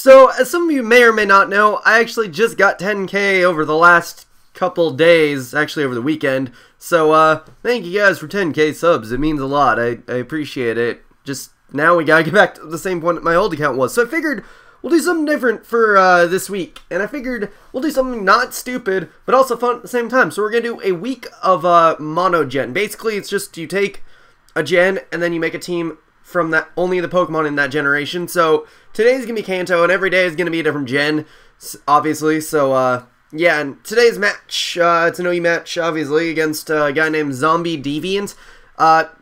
So, as some of you may or may not know, I actually just got 10k over the last couple days, actually over the weekend. So, thank you guys for 10k subs. It means a lot. I appreciate it. Just now we gotta get back to the same point my old account was. So I figured we'll do something different for this week. And I figured we'll do something not stupid, but also fun at the same time. So we're gonna do a week of MonoGen. Basically, it's just you take a gen and then you make a team from that only the Pokemon in that generation. So today's gonna be Kanto, and every day is gonna be a different gen, obviously. So yeah, and today's match, it's an OE match, obviously, against a guy named ZombieDeviant.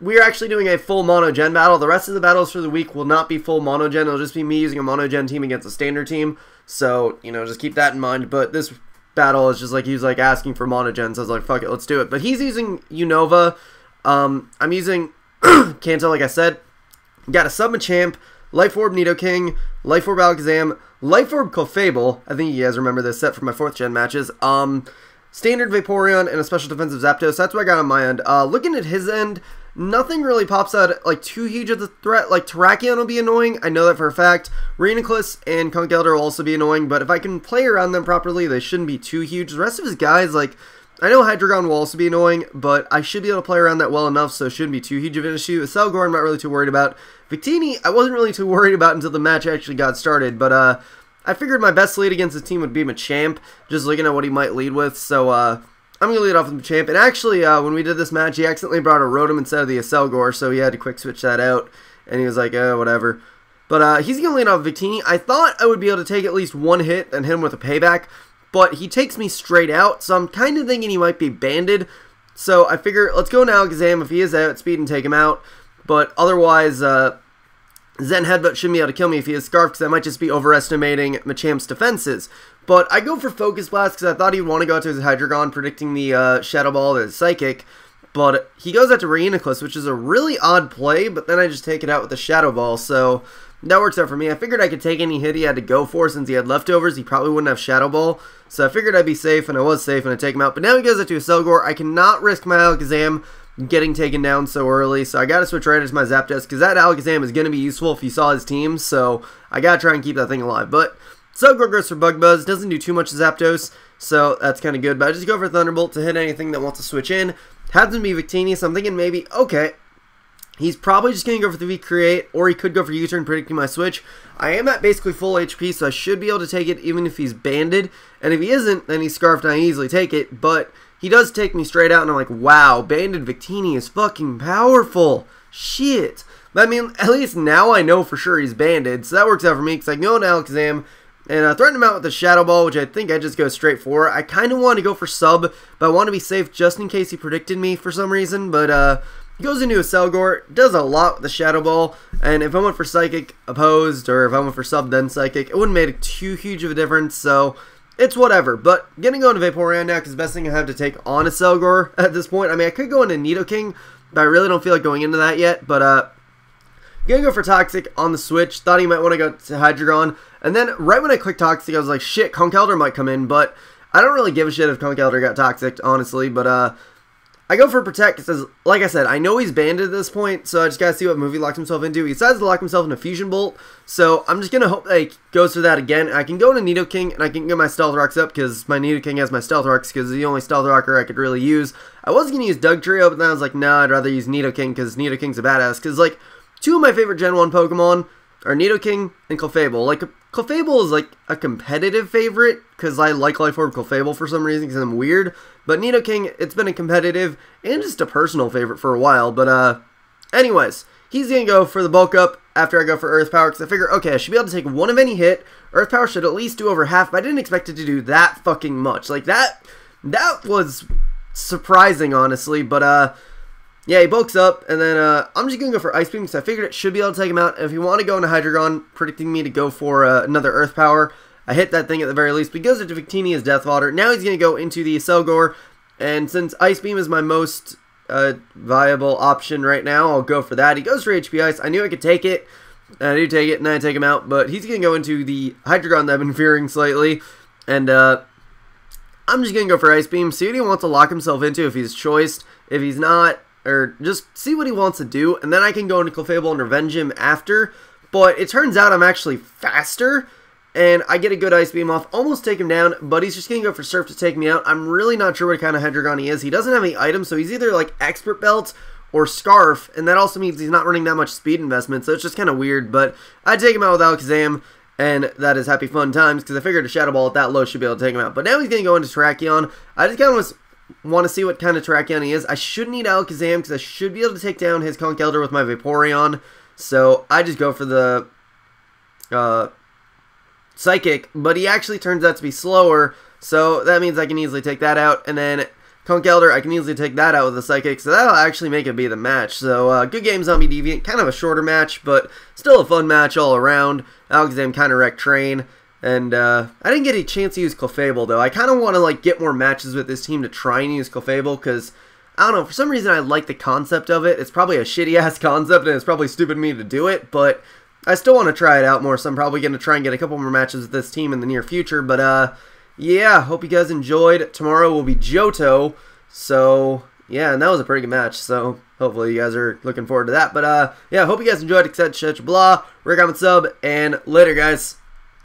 We're actually doing a full MonoGen battle. The rest of the battles for the week will not be full MonoGen. It'll just be me using a MonoGen team against a standard team. So, you know, just keep that in mind. But this battle is just like, he was like asking for MonoGen, so I was like, fuck it, let's do it. But he's using Unova. I'm using Kanto, like I said. Got a Submachamp, Life Orb Nidoking, Life Orb Alakazam, Life Orb Clefable. I think you guys remember this set from my 4th gen matches. Standard Vaporeon and a special defensive Zapdos. That's what I got on my end. Looking at his end, nothing really pops out like too huge of the threat. Like Terrakion will be annoying. I know that for a fact. Reuniclus and Conkeldurr will also be annoying, but if I can play around them properly, they shouldn't be too huge. The rest of his guys, like, I know Hydreigon will also be annoying, but I should be able to play around that well enough, so it shouldn't be too huge of an issue. Selgor, I'm not really too worried about. Victini, I wasn't really too worried about until the match actually got started, but I figured my best lead against the team would be Machamp, just looking at what he might lead with, so I'm going to lead off with Machamp. And actually, when we did this match, he accidentally brought a Rotom instead of the Selgor, so he had to quick switch that out, and he was like, whatever. But he's going to lead off Victini. I thought I would be able to take at least one hit and hit him with a payback, but he takes me straight out, so I'm kind of thinking he might be banded. So I figure, let's go into Alakazam. If he is out, speed and take him out. But otherwise, Zen Headbutt shouldn't be able to kill me if he is Scarf, because I might just be overestimating Machamp's defenses. But I go for Focus Blast because I thought he'd want to go out to his Hydreigon, predicting the Shadow Ball or the Psychic. But he goes out to Reuniclus, which is a really odd play, but then I just take it out with the Shadow Ball, so that works out for me. I figured I could take any hit he had to go for since he had leftovers. He probably wouldn't have Shadow Ball, so I figured I'd be safe, and I was safe, and I take him out. But now he goes out to a Selgor. I cannot risk my Alakazam getting taken down so early, so I gotta switch right into my Zapdos, because that Alakazam is going to be useful if you saw his team, so I gotta try and keep that thing alive. But Selgor goes for Bug Buzz, doesn't do too much to Zapdos, so that's kind of good, but I just go for Thunderbolt to hit anything that wants to switch in. Happens to be Victini, so I'm thinking maybe, okay, he's probably just going to go for the V-Create, or he could go for U-Turn predicting my switch. I am at basically full HP, so I should be able to take it even if he's banded, and if he isn't, then he's Scarfed and I easily take it, but he does take me straight out, and I'm like, wow, banded Victini is fucking powerful. Shit. But I mean, at least now I know for sure he's banded, so that works out for me, because I can go into Alakazam and threaten him out with the Shadow Ball, which I think I just go straight for. I kind of want to go for Sub, but I want to be safe just in case he predicted me for some reason, but he goes into a Selgor, does a lot with the Shadow Ball, and if I went for Psychic opposed, or if I went for Sub then Psychic, it wouldn't make too huge of a difference, so it's whatever. But getting going to Vaporeon now, because the best thing I have to take on a Selgor at this point. I mean, I could go into Nidoking, but I really don't feel like going into that yet, but gonna go for Toxic on the switch. Thought he might want to go to Hydreigon, and then right when I clicked Toxic, I was like, shit, Conkeldurr might come in, but I don't really give a shit if Conkeldurr got Toxic, honestly, but I go for Protect because, like I said, I know he's banded at this point, so I just gotta see what move he locks himself into. He decides to lock himself in a Fusion Bolt, so I'm just gonna hope that he goes for that again. I can go into Nidoking, and I can get my Stealth Rocks up, because my Nidoking has my Stealth Rocks, because it's the only Stealth Rocker I could really use. I was gonna use Dugtrio, but then I was like, nah, I'd rather use Nidoking, because Nidoking's a badass, because, like, two of my favorite Gen 1 Pokemon are Nidoking and Clefable. Like, Clefable is, like, a competitive favorite, because I like Life Orb Clefable for some reason, because I'm weird. But Nidoking, it's been a competitive and just a personal favorite for a while. But, anyways, he's going to go for the bulk up after I go for Earth Power, because I figure, okay, I should be able to take one of any hit. Earth Power should at least do over half, but I didn't expect it to do that fucking much. Like, that was surprising, honestly, but, yeah, he bulks up, and then I'm just going to go for Ice Beam, because I figured it should be able to take him out. And if you want to go into Hydreigon, predicting me to go for another Earth Power, I hit that thing at the very least. But he goes into Victini as Death Water. Now he's going to go into the Selgor, and since Ice Beam is my most viable option right now, I'll go for that. He goes for HP Ice. I knew I could take it, and I do take it, and then I take him out. But he's going to go into the Hydreigon that I've been fearing slightly, and I'm just going to go for Ice Beam, see what he wants to lock himself into if he's choiced. If he's not, or just see what he wants to do, and then I can go into Clefable and Revenge him after. But it turns out I'm actually faster, and I get a good Ice Beam off, almost take him down, but he's just going to go for Surf to take me out. I'm really not sure what kind of Hedragon he is. He doesn't have any items, so he's either like Expert Belt or Scarf, and that also means he's not running that much speed investment, so it's just kind of weird, but I take him out with Alakazam, and that is happy fun times, because I figured a Shadow Ball at that low should be able to take him out. But now he's going to go into Terrakion. I just kind of want to see what kind of Terrakion he is. I should need Alakazam, because I should be able to take down his Conkeldurr with my Vaporeon, so I just go for the Psychic, but he actually turns out to be slower, so that means I can easily take that out, and then Conkeldurr, I can easily take that out with the Psychic, so that'll actually make it be the match. So, good game, ZombieDeviant. Kind of a shorter match, but still a fun match all around. Alakazam kind of wrecked Train, and I didn't get a chance to use Clefable, though. I kind of want to like get more matches with this team to try and use Clefable, because, I don't know, for some reason I like the concept of it. It's probably a shitty-ass concept, and it's probably stupid of me to do it, but I still want to try it out more, so I'm probably going to try and get a couple more matches with this team in the near future, but, yeah, hope you guys enjoyed. Tomorrow will be Johto, so, yeah, and that was a pretty good match, so hopefully you guys are looking forward to that. But, yeah, hope you guys enjoyed, etc., blah, rate, comment, sub, and later, guys.